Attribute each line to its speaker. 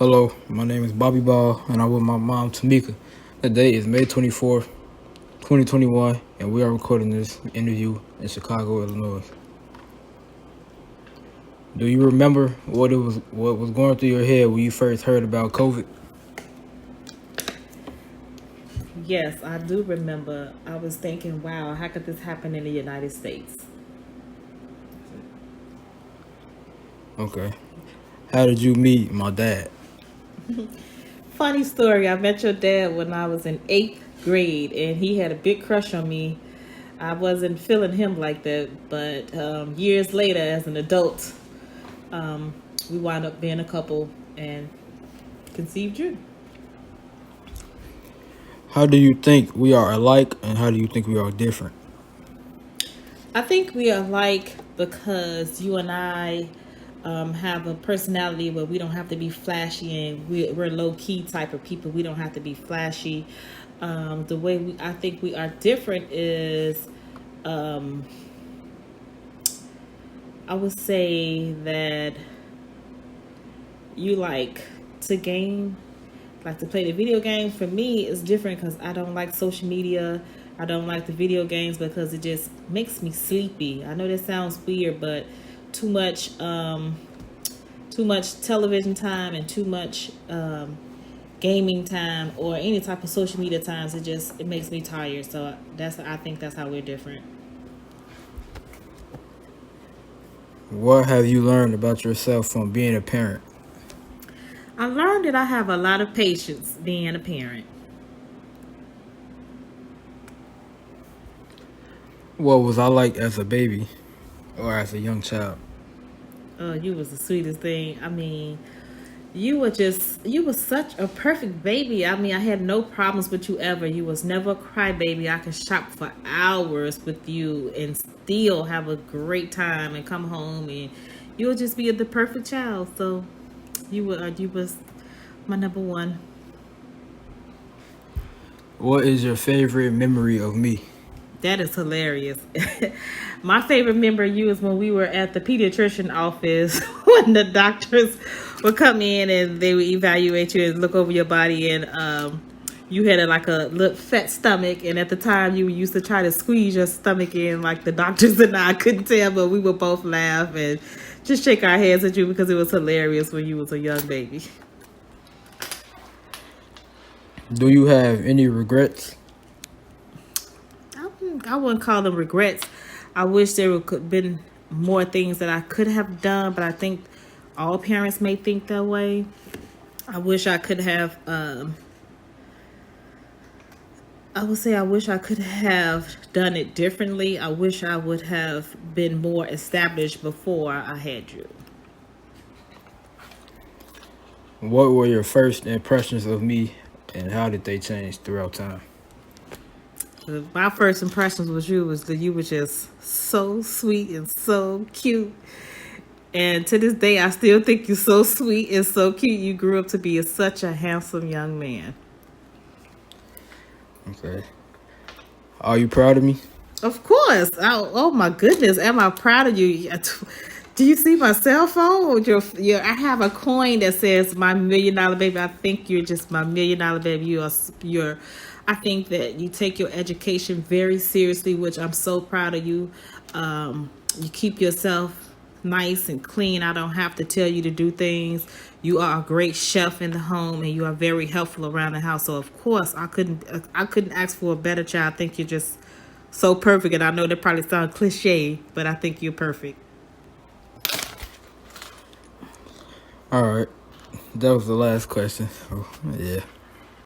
Speaker 1: Hello, my name is Bobby Ball, and I'm with my mom, Tamika. Today is May 24th, 2021, and we are recording this interview in Chicago, Illinois. Do you remember what was going through your head when you first heard about COVID?
Speaker 2: Yes, I do remember. I was thinking, wow, how could this happen in the United States?
Speaker 1: Okay. How did you meet my dad?
Speaker 2: Funny story, I met your dad when I was in eighth grade, and he had a big crush on me. I wasn't feeling him like that, but years later, as an adult, um, we wound up being a couple and conceived you.
Speaker 1: How do you think we are alike, and how do you think we are different?
Speaker 2: I think we are alike because you and I have a personality where we don't have to be flashy, and we're low key type of people. We don't have to be flashy. The way I think we are different is, um, I would say that you like to game, like to play the video games. For me, it's different because I don't like social media. I don't like the video games because it just makes me sleepy. I know that sounds weird, but too much, too much television time and too much gaming time or any type of social media times. It makes me tired. So I think that's how we're different.
Speaker 1: What have you learned about yourself from being a parent?
Speaker 2: I learned that I have a lot of patience being a parent.
Speaker 1: What was I like as a baby or as a young child?
Speaker 2: You was the sweetest thing. I mean, you was such a perfect baby. I mean, I had no problems with you ever. You was never a crybaby. I could shop for hours with you and still have a great time and come home, and you would just be the perfect child. So you was my number one.
Speaker 1: What is your favorite memory of me?
Speaker 2: That is hilarious. My favorite memory of you is when we were at the pediatrician office when the doctors would come in and they would evaluate you and look over your body, and you had like a little fat stomach, and at the time you used to try to squeeze your stomach in, like the doctors and I couldn't tell, but we would both laugh and just shake our heads at you because it was hilarious when you was a young baby.
Speaker 1: Do you have any regrets?
Speaker 2: I wouldn't call them regrets. I wish there could have been more things that I could have done, but I think all parents may think that way. I wish I could have. I would say I wish I could have done it differently. I wish I would have been more established before I had you.
Speaker 1: What were your first impressions of me, and how did they change throughout time?
Speaker 2: My first impressions was you was that you were just so sweet and so cute. And to this day, I still think you're so sweet and so cute. You grew up to be such a handsome young man.
Speaker 1: Okay. Are you proud of me?
Speaker 2: Of course. Oh my goodness. Am I proud of you? Do you see my cell phone? I have a coin that says my $1 million baby. I think you're just my $1 million baby. I think that you take your education very seriously, which I'm so proud of you. You keep yourself nice and clean. I don't have to tell you to do things. You are a great chef in the home, and you are very helpful around the house. So of course, I couldn't ask for a better child. I think you're just so perfect, and I know that probably sounds cliche, but I think you're perfect.
Speaker 1: All right. That was the last question. Oh, yeah.